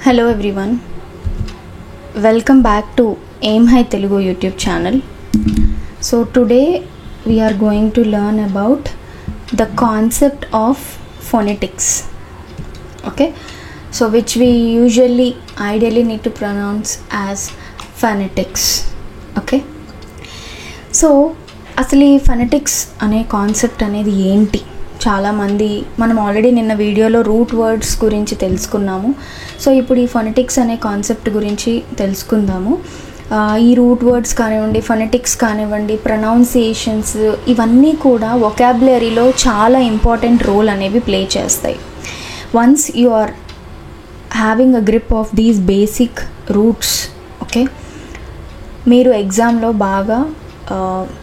Hello everyone, welcome back to Aim High Telugu YouTube channel. So today we are going to learn about the concept of phonetics. Okay, so which we usually ideally need to pronounce as phonetics. Okay, so అసలు ఈ phonetics అనే concept అనేది ఏంటి? చాలామంది మనం already నిన్న వీడియోలో root words గురించి తెలుసుకున్నాము. సో ఇప్పుడు ఈ ఫొనెటిక్స్ అనే కాన్సెప్ట్ గురించి తెలుసుకుందాము. ఈ రూట్ వర్డ్స్ కానివ్వండి, ఫొనెటిక్స్ కానివ్వండి, ప్రొనౌన్సియేషన్స్ ఇవన్నీ కూడా వొకాబులరీలో చాలా ఇంపార్టెంట్ రోల్ అనేవి ప్లే చేస్తాయి. Once you are having a grip of these basic roots, okay, మీరు ఎగ్జామ్లో బాగా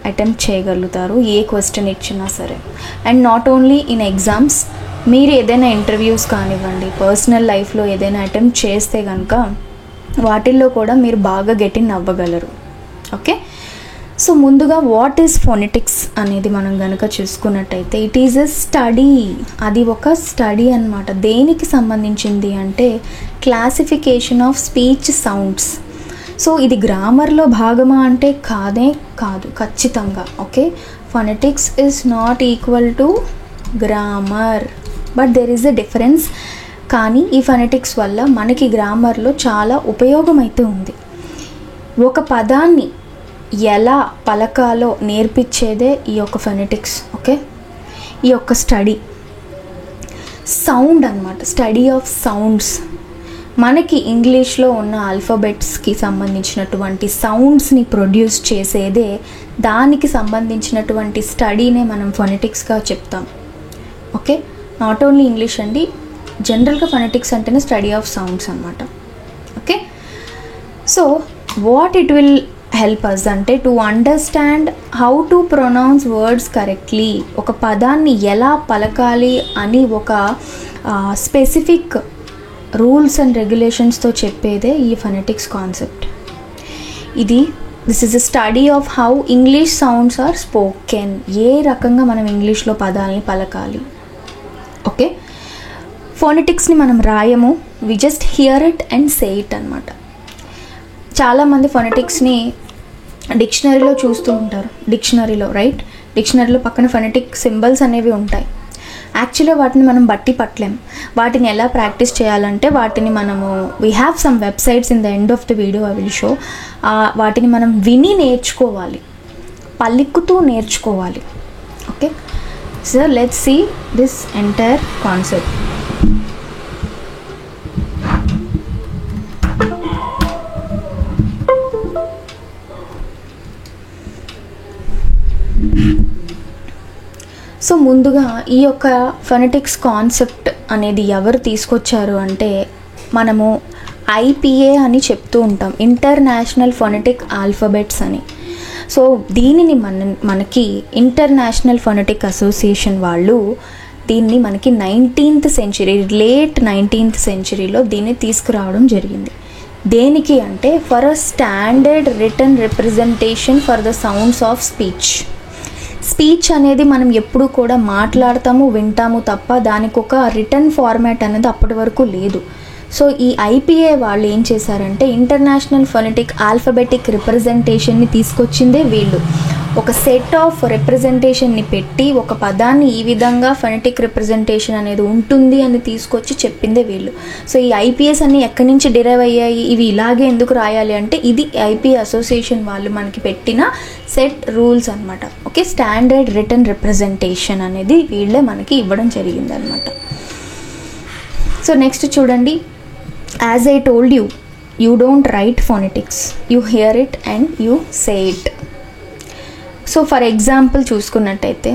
అటెంప్ట్ చేయగలుగుతారు ఏ క్వశ్చన్ ఇచ్చినా సరే. And not only in exams, మీరు ఏదైనా ఇంటర్వ్యూస్ కానివ్వండి, పర్సనల్ లైఫ్లో ఏదైనా అటెంప్ట్ చేస్తే కనుక వాటిల్లో కూడా మీరు బాగా గెట్ ఇన్ అవ్వగలరు. ఓకే, సో ముందుగా వాట్ ఈజ్ ఫొనెటిక్స్ అనేది మనం కనుక చూసుకున్నట్టయితే ఇట్ ఈజ్ ఎ స్టడీ. అది ఒక స్టడీ అన్నమాట. దేనికి సంబంధించింది అంటే classification of speech sounds. So ఇది గ్రామర్లో భాగమా అంటే కాదు ఖచ్చితంగా. Okay, phonetics is not equal to grammar, but there is a difference. కానీ ఈ ఫొనెటిక్స్ వల్ల మనకి గ్రామర్లో చాలా ఉపయోగం అయితే ఉంది. ఒక పదాన్ని ఎలా పలకాలో నేర్పించేదే ఈ యొక్క ఫొనెటిక్స్. ఓకే, ఈ యొక్క స్టడీ సౌండ్ అన్నమాట, స్టడీ ఆఫ్ సౌండ్స్. మనకి ఇంగ్లీష్లో ఉన్న ఆల్ఫాబెట్స్కి సంబంధించినటువంటి సౌండ్స్ని ప్రొడ్యూస్ చేసేదే, దానికి సంబంధించినటువంటి స్టడీనే మనం ఫొనెటిక్స్గా చెప్తాం. ఓకే, నాట్ ఓన్లీ ఇంగ్లీష్ అండి, జనరల్గా ఫొనెటిక్స్ అంటేనే స్టడీ ఆఫ్ సౌండ్స్ అన్నమాట. Okay, so what it will help us అంటే to understand how to pronounce words correctly. ఒక పదాన్ని ఎలా పలకాలి అని ఒక స్పెసిఫిక్ రూల్స్ అండ్ రెగ్యులేషన్స్తో చెప్పేదే ఈ phonetics concept. This is a study of how English sounds are spoken. ఏ రకంగా మనం ఇంగ్లీష్లో పదాలని పలకాలి. ఓకే, ఫొనెటిక్స్ని మనం రాయము, we just hear it and say it అనమాట. చాలామంది ఫొనెటిక్స్ని డిక్షనరీలో చూస్తూ ఉంటారు. డిక్షనరీలో పక్కన ఫొనెటిక్ సింబల్స్ అనేవి ఉంటాయి. యాక్చువల్గా వాటిని మనం బట్టి పట్టలేం. వాటిని ఎలా ప్రాక్టీస్ చేయాలంటే వాటిని మనము we have some websites in the end of the video I will show. వాటిని మనం విని నేర్చుకోవాలి, పలుకుతూ నేర్చుకోవాలి. Okay, so let's see this entire concept. So ముందుగా ఈ యొక్క ఫొనెటిక్స్ కాన్సెప్ట్ అనేది ఎవరు తీసుకొచ్చారు అంటే మనము ఐపిఏ అని చెప్తూ ఉంటాం, ఇంటర్నేషనల్ ఫొనెటిక్ ఆల్ఫాబెట్స్ అని. సో దీనిని మనకి ఇంటర్నేషనల్ ఫొనెటిక్ అసోసియేషన్ వాళ్ళు దీన్ని మనకి 19th century, లేట్ 19th centuryలో దీన్ని తీసుకురావడం జరిగింది. దేనికి అంటే for a standard written representation for the sounds of speech అనేది మనం ఎప్పుడు కూడా మాట్లాడతాము, వింటాము తప్ప దానికి ఒక రిటర్న్ ఫార్మాట్ అనేది అప్పటి వరకు లేదు. సో ఈ ఐపిఏ వాళ్ళు ఏం చేశారంటే ఇంటర్నేషనల్ ఫొనెటిక్ ఆల్ఫాబెటిక్ రిప్రజెంటేషన్ని తీసుకొచ్చిందే వీళ్ళు. ఒక సెట్ ఆఫ్ రిప్రజెంటేషన్ని పెట్టి ఒక పదాన్ని ఈ విధంగా ఫొనెటిక్ రిప్రజెంటేషన్ అనేది ఉంటుంది అని తీసుకొచ్చి చెప్పిందే వీళ్ళు. సో ఈ ఐపీఎస్ అన్ని ఎక్కడి నుంచి డిరైవ్ అయ్యాయి, ఇవి ఇలాగే ఎందుకు రాయాలి అంటే ఇది ఐపీఏ అసోసియేషన్ వాళ్ళు మనకి పెట్టిన సెట్ రూల్స్ అనమాట. ఓకే, స్టాండర్డ్ రిటన్ రిప్రజెంటేషన్ అనేది వీళ్ళే మనకి ఇవ్వడం జరిగింది అనమాట. సో నెక్స్ట్ చూడండి, as I told you don't write phonetics, you here it and you say it. So for example చూసుకున్నట్టయితే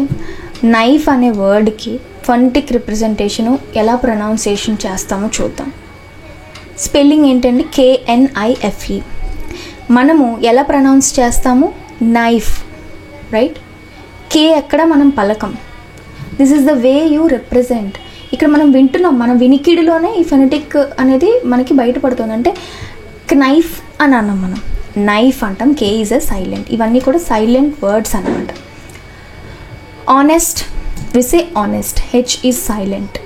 నైఫ్ అనే వర్డ్కి ఫొనెటిక్ రిప్రజెంటేషను ఎలా ప్రొనౌన్సియేషన్ చేస్తామో చూద్దాం. స్పెల్లింగ్ ఏంటండి? KNIFE. మనము ఎలా ప్రొనౌన్స్ చేస్తాము? Knife, right? కే ఎక్కడ మనం పలకం. This is the way you represent. ఇక్కడ మనం వింటున్నాం, మన వినికిడిలోనే ఈ ఫొనెటిక్ అనేది మనకి బయటపడుతుంది. అంటే నైఫ్ అని అన్నాం, మనం నైఫ్ అంటాం, కే ఈజ్ ఎ సైలెంట్. ఇవన్నీ కూడా సైలెంట్ వర్డ్స్ అన్నమాట. Honest, we say honest, H is silent.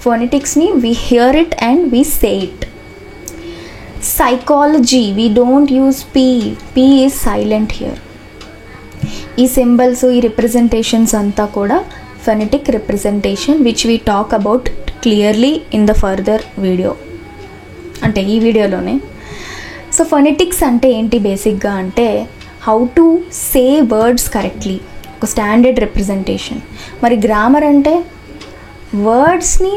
ఫొనెటిక్స్ని we hear it and we say it. Psychology, we don't use P. P is silent here. ఈ సింబల్స్, ఈ రిప్రజెంటేషన్స్ అంతా కూడా phonetic representation which we talk about clearly in the further video, అంటే ఈ వీడియోలోనే. So phonetics అంటే ఏంటి బేసిక్గా అంటే how to say words correctly, ఒక స్టాండర్డ్ రిప్రజెంటేషన్. మరి గ్రామర్ అంటే వర్డ్స్ని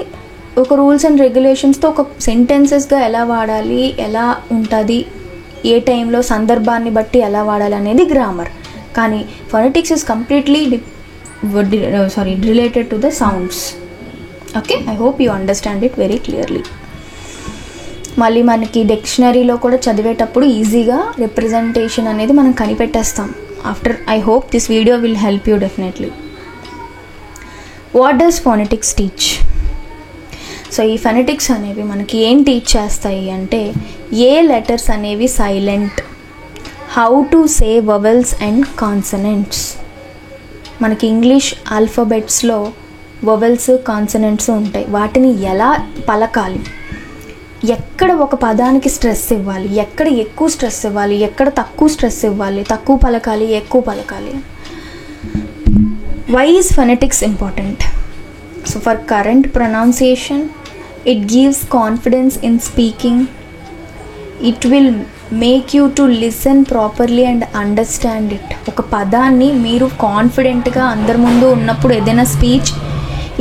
ఒక రూల్స్ అండ్ రెగ్యులేషన్స్తో ఒక సెంటెన్సెస్గా ఎలా వాడాలి, ఎలా ఉంటుంది, ఏ టైంలో సందర్భాన్ని బట్టి ఎలా వాడాలి అనేది గ్రామర్. కానీ phonetics is completely related to the sounds. Okay, I hope you understand it very clearly. మళ్ళీ మనకి డిక్షనరీలో కూడా చదివేటప్పుడు ఈజీగా రిప్రజెంటేషన్ అనేది మనం కనిపెట్టేస్తాం. After I hope this video will help you definitely. What does phonetics teach? So ఈ ఫెనెటిక్స్ అనేవి మనకి ఏం టీచ్ చేస్తాయి అంటే ఏ లెటర్స్ అనేవి silent, how to say vowels and consonants. మనకి ఇంగ్లీష్ ఆల్ఫాబెట్స్లో వవెల్స్, కాన్సనెంట్స్ ఉంటాయి. వాటిని ఎలా పలకాలి, ఎక్కడ ఒక పదానికి స్ట్రెస్ ఇవ్వాలి, ఎక్కడ ఎక్కువ స్ట్రెస్ ఇవ్వాలి, ఎక్కడ తక్కువ స్ట్రెస్ ఇవ్వాలి, తక్కువ పలకాలి, ఎక్కువ పలకాలి. Why is phonetics important? So for current pronunciation, it gives confidence in speaking, it will make you to listen properly and understand it. ఒక పదాన్ని మీరు కాన్ఫిడెంట్గా అందరి ముందు ఉన్నప్పుడు ఏదైనా స్పీచ్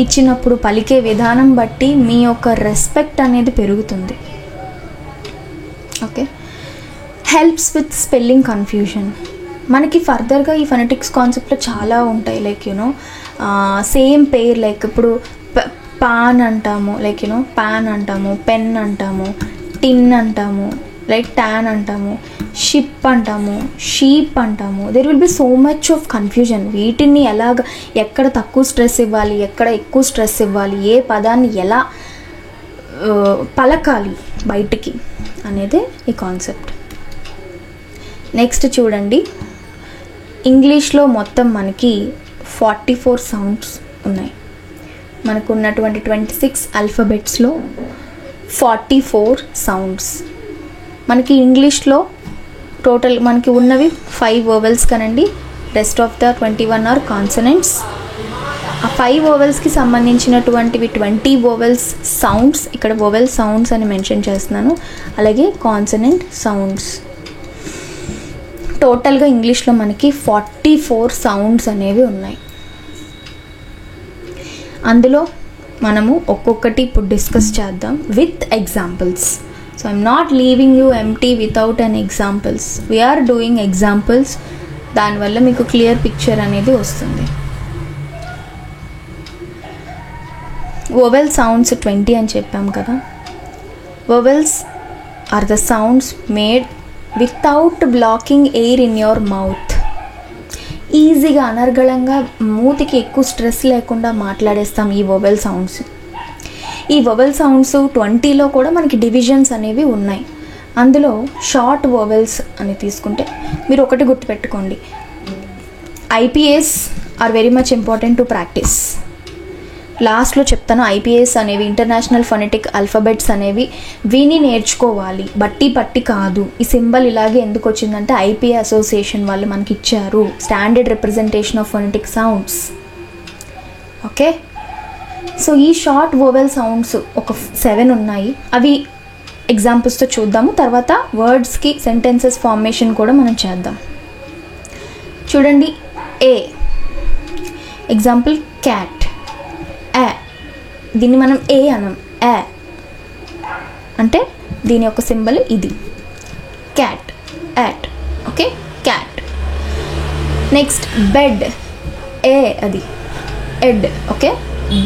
ఇచ్చినప్పుడు పలికే విధానం బట్టి మీ యొక్క రెస్పెక్ట్ అనేది పెరుగుతుంది. Okay, helps with spelling confusion. మనకి ఫర్దర్గా ఈ ఫొనెటిక్స్ కాన్సెప్ట్లో చాలా ఉంటాయి. లైక్ యూనో సేమ్ పేర్, లైక్ ఇప్పుడు పాన్ అంటాము, లైక్ యూనో పాన్ అంటాము, పెన్ అంటాము, టిన్ అంటాము, లైక్ ట్యాన్ అంటాము, షిప్ అంటాము, షీప్ అంటాము. There will be so much of confusion. వీటిని ఎలాగ, ఎక్కడ తక్కువ స్ట్రెస్ ఇవ్వాలి, ఎక్కడ ఎక్కువ స్ట్రెస్ ఇవ్వాలి, ఏ పదాన్ని ఎలా పలకాలి బయటికి అనేది ఈ కాన్సెప్ట్. నెక్స్ట్ చూడండి, ఇంగ్లీష్లో మొత్తం మనకి 44 సౌండ్స్ ఉన్నాయి. మనకు ఉన్నటువంటి 26 ఆల్ఫాబెట్స్లో 44 సౌండ్స్. మనకి ఇంగ్లీష్లో టోటల్ మనకి ఉన్నవి 5 వోవెల్స్ కనండి, rest of the 21 are consonants. ఆ 5 వోవెల్స్కి సంబంధించినటువంటివి 20 వోవెల్స్ సౌండ్స్, ఇక్కడ వోవెల్ సౌండ్స్ అని మెన్షన్ చేస్తున్నాను, అలాగే కాన్సనెంట్ సౌండ్స్. టోటల్గా ఇంగ్లీష్లో మనకి 44 సౌండ్స్ అనేవి ఉన్నాయి. అందులో మనము ఒక్కొక్కటి ఇప్పుడు డిస్కస్ చేద్దాం with examples. So I'm not leaving you empty without an examples. We're doing examples. దానివల్ల మీకు క్లియర్ పిక్చర్ అనేది వస్తుంది. వోవెల్ సౌండ్స్ 20 అని చెప్పాం కదా. Vowels are the sounds made without blocking air in your mouth. ఈజీగా అనర్గళంగా మూతికి ఎక్కువ స్ట్రెస్ లేకుండా మాట్లాడేస్తాం ఈ వోవెల్ సౌండ్స్. ఈ వోవెల్ సౌండ్స్ 20లో కూడా మనకి డివిజన్స్ అనేవి ఉన్నాయి. అందులో షార్ట్ వోవెల్స్ అని తీసుకుంటే మీరు ఒకటి గుర్తుపెట్టుకోండి, IPS are very much important to practice. లాస్ట్లో చెప్తాను, ఐపీఎస్ అనేవి ఇంటర్నేషనల్ ఫొనెటిక్ ఆల్ఫాబెట్స్ అనేవి విని నేర్చుకోవాలి, బట్టి పట్టి కాదు. ఈ సింబల్ ఇలాగే ఎందుకు వచ్చిందంటే ఐపీఏ అసోసియేషన్ వాళ్ళు మనకి ఇచ్చారు, standard representation of phonetic sounds. Okay, so ఈ షార్ట్ వోవెల్ సౌండ్స్ ఒక 7 ఉన్నాయి. అవి ఎగ్జాంపుల్స్తో చూద్దాము. తర్వాత వర్డ్స్కి సెంటెన్సెస్ ఫార్మేషన్ కూడా మనం చేద్దాం. చూడండి, ఏ ఎగ్జాంపుల్ క్యాట్. దీన్ని మనం ఏ అనం, ఏ అంటే దీని యొక్క సింబల్ ఇది, cat, at. Okay, cat. Next bed, ఏ అది ఎడ్. Okay,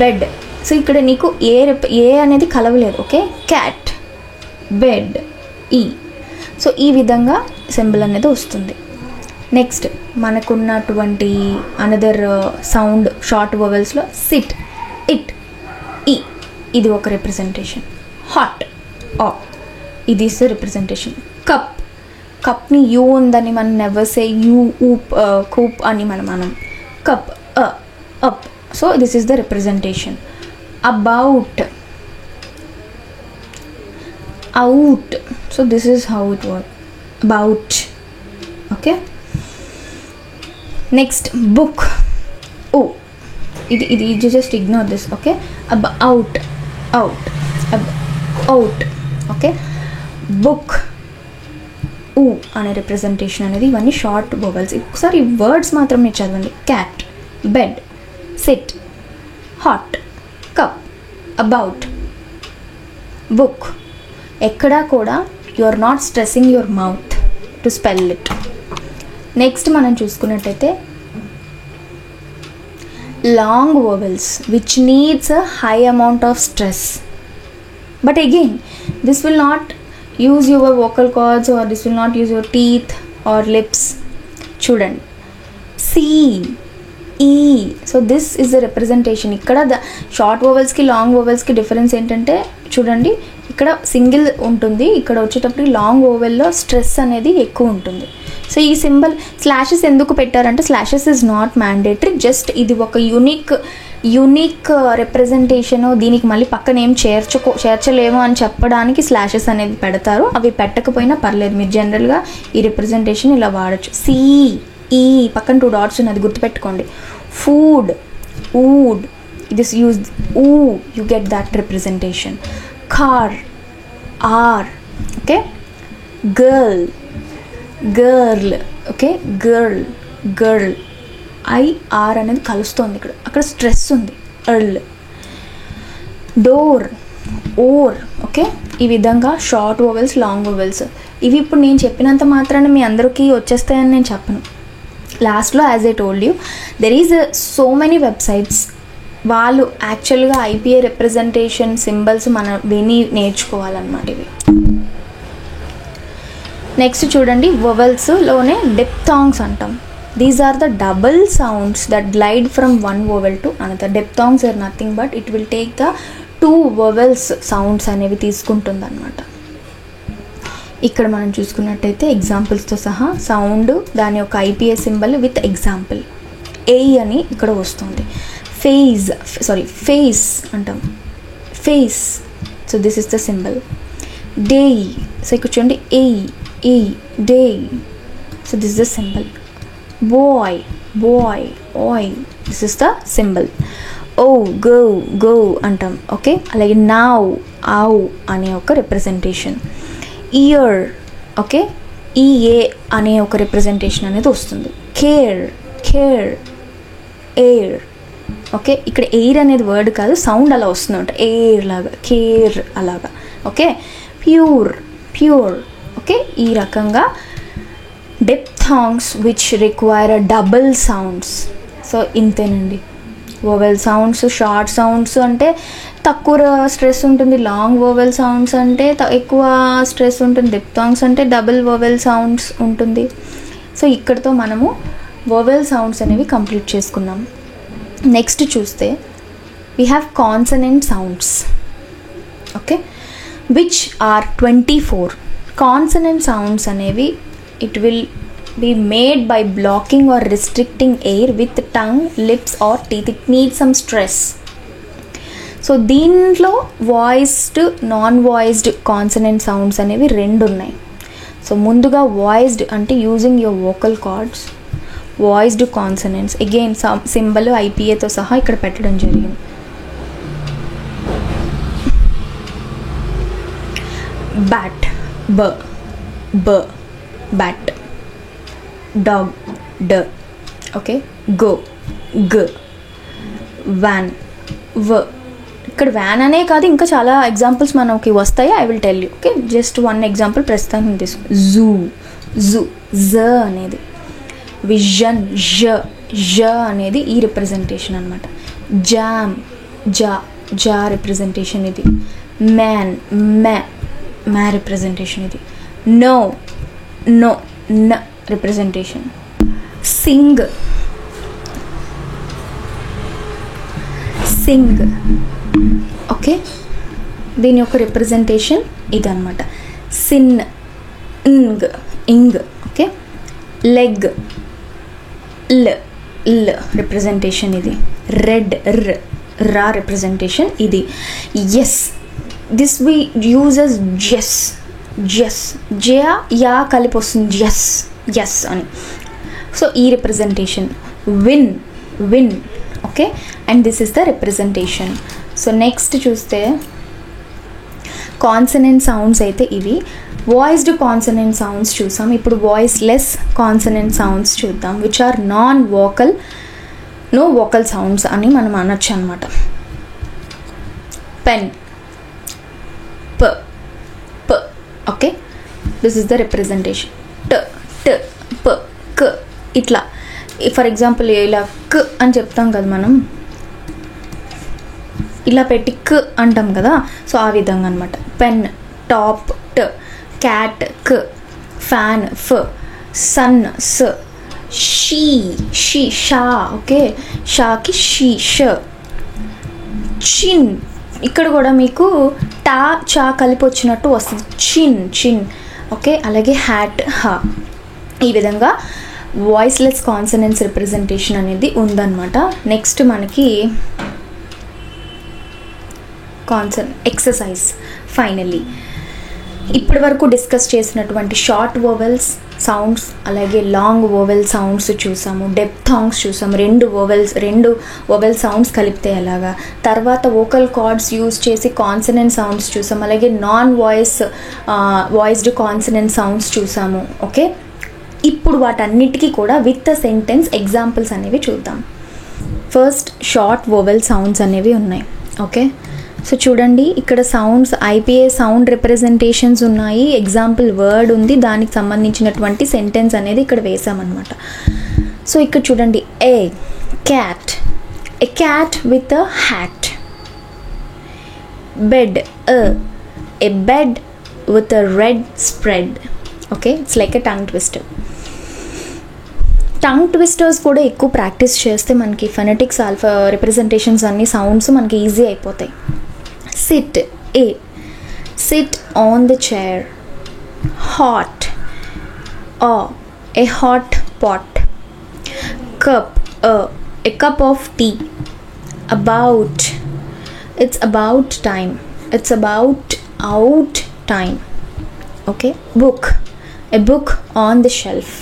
bed. సో ఇక్కడ నీకు ఏ అనేది కలవలేదు. ఓకే, క్యాట్, బెడ్, ఈ. సో ఈ విధంగా సింబల్ అనేది వస్తుంది. నెక్స్ట్ మనకున్నటువంటి అనదర్ సౌండ్ షార్ట్ వోవెల్స్లో సిట్, ఇట్, ఈ. ఇది ఒక రిప్రజెంటేషన్. హాట్, ఆ. ఇది ఇస్ రిప్రజెంటేషన్. కప్, కప్ని యూ ఉందని మనం నెవర్ సే యూ, ఊప్, కూప్ అని మనం cup, up. So this is the representation. About, out. So this is how it works. About. Okay. Next, book. Oh, you just ignore this. Okay. Out. Out. Okay. Book. ఊ అనే representation అనేది ఇవన్నీ short vowels. ఒకసారి ఈ words మాత్రం మీరు చదవండి. Cat, bed, sit, hot, cup, about, book. ఎక్కడా కూడా you are not stressing your mouth to spell it. Next మనం చూసుకున్నట్టయితే long vowels which needs a high amount of stress. But again this will not use your vocal cords or this will not use your teeth or lips. చూడండి, C, E. So this is the representation. ఇక్కడ the short వోవెల్స్కి long వోవెల్స్కి difference ఏంటంటే చూడండి, ఇక్కడ single ఉంటుంది, ఇక్కడ వచ్చేటప్పుడు long వోవెల్లో stress అనేది ఎక్కువ ఉంటుంది. సో ఈ సింబల్ స్లాషెస్ ఎందుకు పెట్టారంటే slashes is not mandatory, just ఇది ఒక యూనిక్ రిప్రజెంటేషను. దీనికి మళ్ళీ పక్కన ఏం చేర్చలేము అని చెప్పడానికి స్లాషెస్ అనేది పెడతారు. అవి పెట్టకపోయినా పర్లేదు, మీరు జనరల్గా ఈ రిప్రజెంటేషన్ ఇలా వాడచ్చు. సి, ఈ పక్కన 2 డాట్స్ ఉన్నది గుర్తుపెట్టుకోండి. ఫుడ్, వుడ్, దిస్ యూజ్ ఊ, you get that representation. Car, R. Okay. Girl, girl. Okay. Girl IR అనేది కలుస్తుంది ఇక్కడ, అక్కడ స్ట్రెస్ ఉంది. ఎర్ల్. Door, or. ఓకే. ఈ విధంగా షార్ట్ వోవెల్స్, లాంగ్ వోవెల్స్. ఇవి ఇప్పుడు నేను చెప్పినంత మాత్రాన మీ అందరికీ వచ్చేస్తాయని నేను చెప్పను. లాస్ట్లో as I told you there is so many websites, వాళ్ళు యాక్చువల్గా IPA రిప్రజెంటేషన్ సింబల్స్ మనం విని నేర్చుకోవాలన్నమాట ఇవి. నెక్స్ట్ చూడండి, వోవెల్స్లోనే డిప్థాంగ్స్ అంటాం. These are the double sounds that glide from one vowel to another. Diphthongs are nothing but it will take the 2 vowels sounds అనేవి తీసుకుంటుంది అనమాట. ఇక్కడ మనం చూసుకున్నట్టయితే ఎగ్జాంపుల్స్తో సహా సౌండ్, దాని యొక్క IPA symbol with example. A అని ఇక్కడ వస్తుంది. ఫేస్ అంటాం. Face. So this is the symbol. Day. So ఇక్కడ చూడండి, A day. So this is the symbol. boy, oy, this is the symbol. Oh, go అంటాం. ఓకే. అలాగే now, ow అనే ఒక రిప్రజెంటేషన్. ఇయర్. ఓకే. EA అనే ఒక రిప్రజెంటేషన్ అనేది వస్తుంది. Care, air. ఓకే. ఇక్కడ ఎయిర్ అనేది వర్డ్ కాదు, సౌండ్ అలా వస్తుంది అంట, ఎయిర్ లాగా, కేర్ అలాగా. ఓకే. ప్యూర్. ఓకే. ఈ రకంగా diphthongs which require double sounds. So ఇంతేనండి. వోవెల్ సౌండ్స్, షార్ట్ సౌండ్స్ అంటే తక్కువ స్ట్రెస్ ఉంటుంది, లాంగ్ వోవెల్ సౌండ్స్ అంటే ఎక్కువ స్ట్రెస్ ఉంటుంది, డిప్థాంగ్స్ అంటే డబుల్ వోవెల్ సౌండ్స్ ఉంటుంది. సో ఇక్కడితో మనము వోవెల్ సౌండ్స్ అనేవి కంప్లీట్ చేసుకున్నాం. నెక్స్ట్ చూస్తే we have consonant sounds. Okay. Which are 24. Consonant sounds అనేవి it will be made by blocking or restricting air with tongue, lips or teeth. It needs some stress. So దీంట్లో voiced, non voiced consonant sounds అనేవి 2 ఉన్నాయి. So ముందుగా voiced అంటే using your vocal cords. Voiced consonants again symbol IPAతో సహా ఇక్కడ పెట్టడం జరిగింది. బ్యాట్, బ, bat, dog, d. Okay. Go, g, van, v. ఇక్కడ వ్యాన్ అనే కాదు, ఇంకా చాలా ఎగ్జాంపుల్స్ మనకి వస్తాయి. I will tell you. Okay. Just 1 example ప్రస్తుతానికి తీసుకు. జూ, జ అనేది. విజన్, జ అనేది ఈ రిప్రజెంటేషన్ అనమాట. జామ్, జా రిప్రజెంటేషన్ ఇది. మ్యాన్, మ్యా రిప్రజెంటేషన్ ఇది. నో, న రిప్రజెంటేషన్. సింగ్, ఓకే. దీని యొక్క రిప్రజెంటేషన్ ఇదన్నమాట. Sin, ing. ఓకే. లెగ్, ల్ రిప్రజెంటేషన్ ఇది. రెడ్, రా రిప్రజెంటేషన్ ఇది. Yes, this we uses yes, yes, జయా యా కలిపి వస్తుంది జెస్, ఎస్ అని. సో ఈ representation win, win. Okay, and this is the representation. So next చూస్తే కాన్సనెంట్ సౌండ్స్ అయితే ఇవి. వాయిస్డ్ కాన్సనెంట్ సౌండ్స్ చూసాం. ఇప్పుడు వాయిస్లెస్ కాన్సనెంట్ సౌండ్స్ చూద్దాం, which are non vocal, no vocal sounds అని మనం అనొచ్చు అనమాట. పెన్, ప, ప. Okay, this is the representation. ట, ట, ప, క. ఇట్లా ఫర్ ఎగ్జాంపుల్ ఇలా క్ అని చెప్తాం కదా మనం, ఇలా పెట్టి క్ అంటాం కదా. సో ఆ విధంగా అనమాట. పెన్, టాప్, ట, క్యాట్, క్, ఫ్యాన్, ఫ్, సన్, స్, షీ, షీ, షా. ఓకే, షాకి షీ, ష. చిన్, ఇక్కడ కూడా మీకు టా చా కలిపి వచ్చినట్టు వస్తుంది, చిన్, చిన్. ఓకే, అలాగే హ్యాట్, హా. ఈ విధంగా వాయిస్లెస్ కాన్సనెంట్స్ రిప్రజెంటేషన్ అనేది ఉందన్నమాట. నెక్స్ట్ మనకి ఎక్సర్సైజ్. ఫైనల్లీ ఇప్పటి వరకు డిస్కస్ చేసినటువంటి షార్ట్ వోవెల్స్ సౌండ్స్, అలాగే లాంగ్ వోవెల్ సౌండ్స్ చూసాము, డెప్థాంగ్స్ చూసాము, రెండు వోవెల్ సౌండ్స్ కలిపితే ఎలాగా. తర్వాత వోకల్ కార్డ్స్ యూజ్ చేసి కాన్సనెంట్ సౌండ్స్ చూసాము, అలాగే నాన్ వాయిస్డ్ కాన్సనెంట్ సౌండ్స్ చూసాము. ఓకే, ఇప్పుడు వాటన్నిటికీ కూడా విత్ ద సెంటెన్స్ ఎగ్జాంపుల్స్ అనేవి చూద్దాం. ఫస్ట్ షార్ట్ వోవెల్ సౌండ్స్ అనేవి ఉన్నాయి. ఓకే, సో చూడండి ఇక్కడ సౌండ్స్ ఐపీఏ సౌండ్ రిప్రజెంటేషన్స్ ఉన్నాయి, ఎగ్జాంపుల్ వర్డ్ ఉంది, దానికి సంబంధించినటువంటి సెంటెన్స్ అనేది ఇక్కడ వేసామన్నమాట. సో ఇక్కడ చూడండి, a cat, a cat with a hat. Bed, a bed with a red spread. Okay, it's like a tongue twister. Tongue twisters కూడా ఎక్కువ ప్రాక్టీస్ చేస్తే మనకి ఫెనెటిక్స్ ఆల్ఫా రిప్రజెంటేషన్స్ అన్ని సౌండ్స్ మనకి ఈజీ అయిపోతాయి. Sit, a sit on the chair. Hot, a hot pot. Cup, a cup of tea. About, it's about time, it's about out time. Okay, book, a book on the shelf.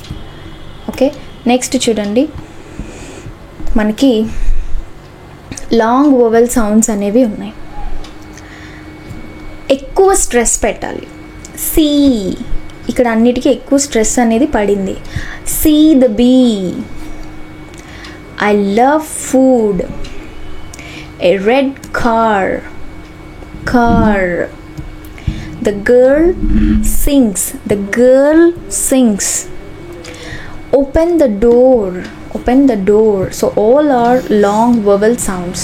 Okay, next చూడండి మనకి long vowel sounds అనేవి ఉన్నాయి. ఎక్కువ stress పెట్టాలి. See, ఇక్కడ అన్నిటికీ ఎక్కువ stress అనేది పడింది. See the bee. I love food. A red car, car. The girl sings, the girl sings. Open the door, open the door. So all are long vowel sounds.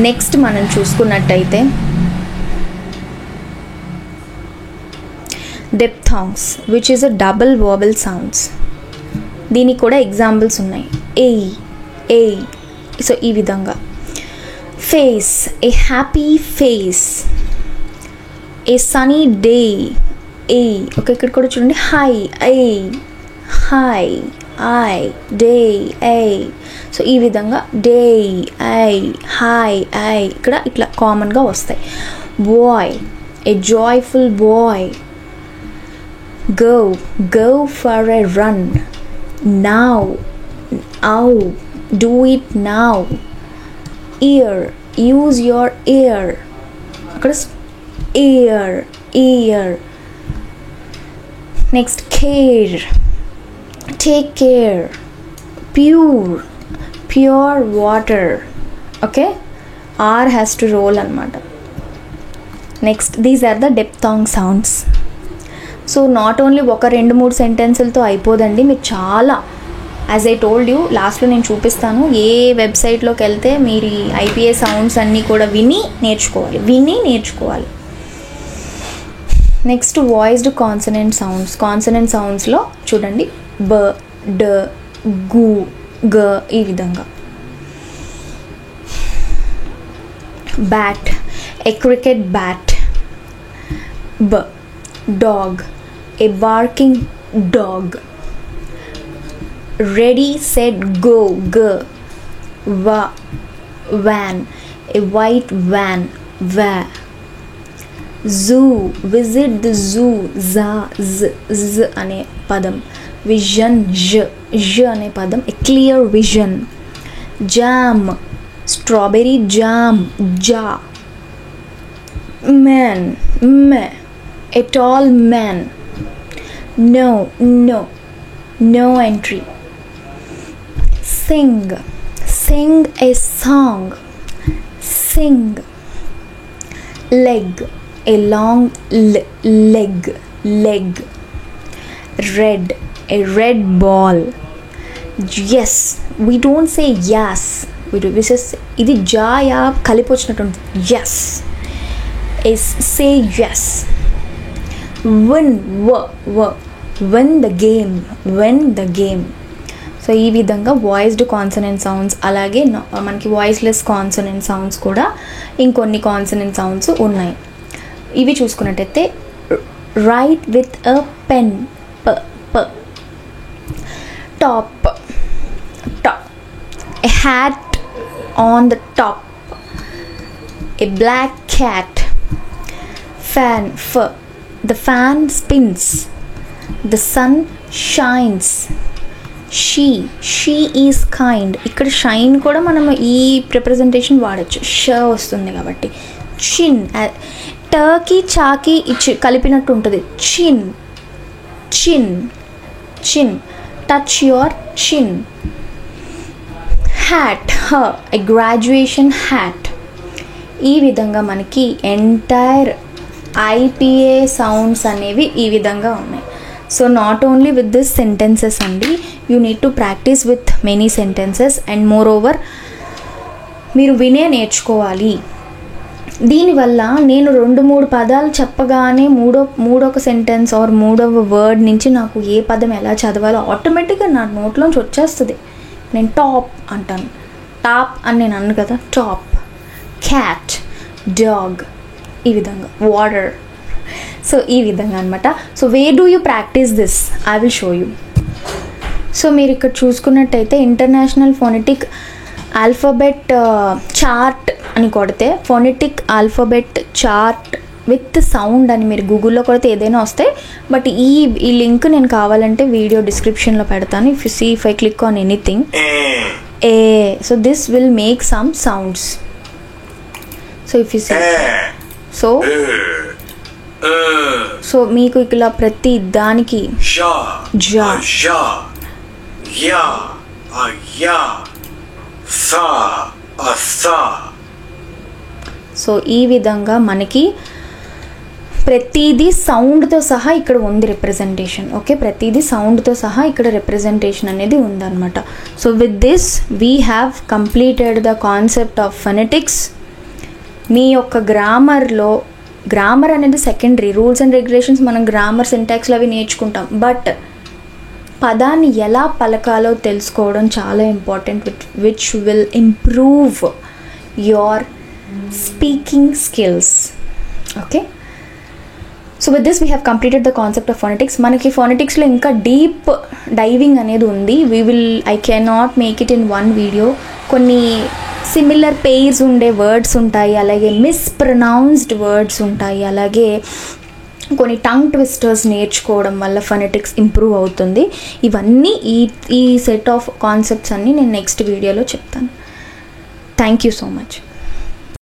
Next మనం చూసుకున్నట్టయితే diphthongs, which is a double vowel sounds. దీనికి కూడా examples ఉన్నాయి. ఏ, ఏ. So ఈ విధంగా face, a happy face. A Sunny day, A. Okay, ఇక్కడ కూడా చూడండి, high, I, high, I, day, I. So ఈ విధంగా డే, ఐ, హై, ఐ ఇక్కడ ఇట్లా కామన్గా వస్తాయి. Boy, a joyful boy. Go, go for a run. Now, ow, do it now. Ear, use your ear. అక్కడ ear, ear. Next, care, take care. Pure, pure water. Okay, R has to roll anamata. Next, these are the diphthong sounds. So not only oka rendu moodu sentences-lto అయిపోదండి, మీరు చాలా as I told you లాస్ట్లో నేను చూపిస్తాను ఏ వెబ్సైట్లోకి వెళ్తే మీరు IPA sounds అన్నీ కూడా విని నేర్చుకోవాలి. Next voiced consonant sounds. Consonant సౌండ్స్లో చూడండి, బ, డ, గు, గ ఈ విధంగా. Bat, a cricket bat. బ, dog, a barking dog. Ready, set, go, g. Va, van, a white van, va. Zoo, visit the zoo, జా z అనే పదం. విజన్, j అనే పదం, a clear vision. Jam, strawberry jam, జా. Man, మే, a tall man. No, no entry. Sing a song, sing. Leg, a long leg. Red, a red ball. Yes, we don't say yes, we say ఇది జాయా కలిపి వచ్చినట్టు ఉంటుంది. yes is say yes. win the game. So ఈ విధంగా voiced consonant sounds, అలాగే మనకి voiceless consonant sounds కూడా ఇంకొన్ని కాన్సనెంట్ సౌండ్స్ ఉన్నాయి. ఇవి చూసుకున్నట్టయితే రైట్ విత్ అ పెన్, ప. Top, a hat on the top, a black cat. Fan, ఫ. The fan spins, the sun shines. She is kind. ఇక్కడ షైన్ కూడా మనము ఈ రిప్రజెంటేషన్ వాడచ్చు, ష వస్తుంది కాబట్టి. చిన్, టర్కీ చాకి కలిపినట్టు ఉంటుంది. చిన్. టచ్ యువర్ చిన్. హ్యాట్, ఎ గ్రాడ్యుయేషన్ హ్యాట్. ఈ విధంగా మనకి ఎంటైర్ ఐపీఏ సౌండ్స్ అనేవి ఈ విధంగా ఉన్నాయి. So not only with this sentences అండి, you need to practice with many sentences. And moreover మీరు వినే నేర్చుకోవాలి. దీనివల్ల నేను 2-3 పదాలు చెప్పగానే మూడొక సెంటెన్స్ ఆర్ మూడవ వర్డ్ నుంచి నాకు ఏ పదం ఎలా చదవాలో ఆటోమేటిక్గా నా నోట్లోంచి వచ్చేస్తుంది. నేను టాప్ అంటాను, టాప్ అని నేను అన్నాను కదా, టాప్. క్యాట్, డాగ్, ఈ విధంగా. వాటర్. సో ఈ విధంగా అనమాట. So where do you practice this, I will show you. So మీరు ఇక్కడ చూసుకున్నట్టయితే ఇంటర్నేషనల్ ఫోనెటిక్ ఆల్ఫాబెట్ చార్ట్ అని కొడితే, phonetic alphabet chart with sound అని మీరు గూగుల్లో కొడితే ఏదైనా వస్తాయి. బట్ ఈ లింక్ నేను కావాలంటే వీడియో డిస్క్రిప్షన్లో పెడతాను. If you see, if I click on anything, so this will make some sounds. So if you see, so మీకు ఇలా ప్రతి దానికి సో ఈ విధంగా మనకి ప్రతిదీ సౌండ్తో సహా ఇక్కడ ఉంది రిప్రజెంటేషన్. ఓకే, ప్రతిదీ సౌండ్తో సహా ఇక్కడ రిప్రజెంటేషన్ అనేది ఉందన్నమాట. So with this we have completed the concept of phonetics. మీ యొక్క గ్రామర్ అనేది సెకండరీ. రూల్స్ అండ్ రెగ్యులేషన్స్ మనం గ్రామర్, సింటాక్స్లు అవి నేర్చుకుంటాం. బట్ పదాన్ని ఎలా పలకాలో తెలుసుకోవడం చాలా important, which will improve your speaking skills. Okay, so with this we have completed the concept of phonetics. మనకి ఫోనెటిక్స్లో ఇంకా డీప్ డైవింగ్ అనేది ఉంది. I cannot make it in one video. కొన్ని సిమిలర్ పెయిర్స్ ఉండే వర్డ్స్ ఉంటాయి, అలాగే మిస్ప్రొనౌన్స్డ్ వర్డ్స్ ఉంటాయి, అలాగే కొన్ని టంగ్ ట్విస్టర్స్ నేర్చుకోవడం వల్ల ఫోనెటిక్స్ ఇంప్రూవ్ అవుతుంది. ఇవన్నీ ఈ సెట్ ఆఫ్ కాన్సెప్ట్స్ అన్నీ నేను నెక్స్ట్ వీడియోలో చెప్తాను. Thank you so much.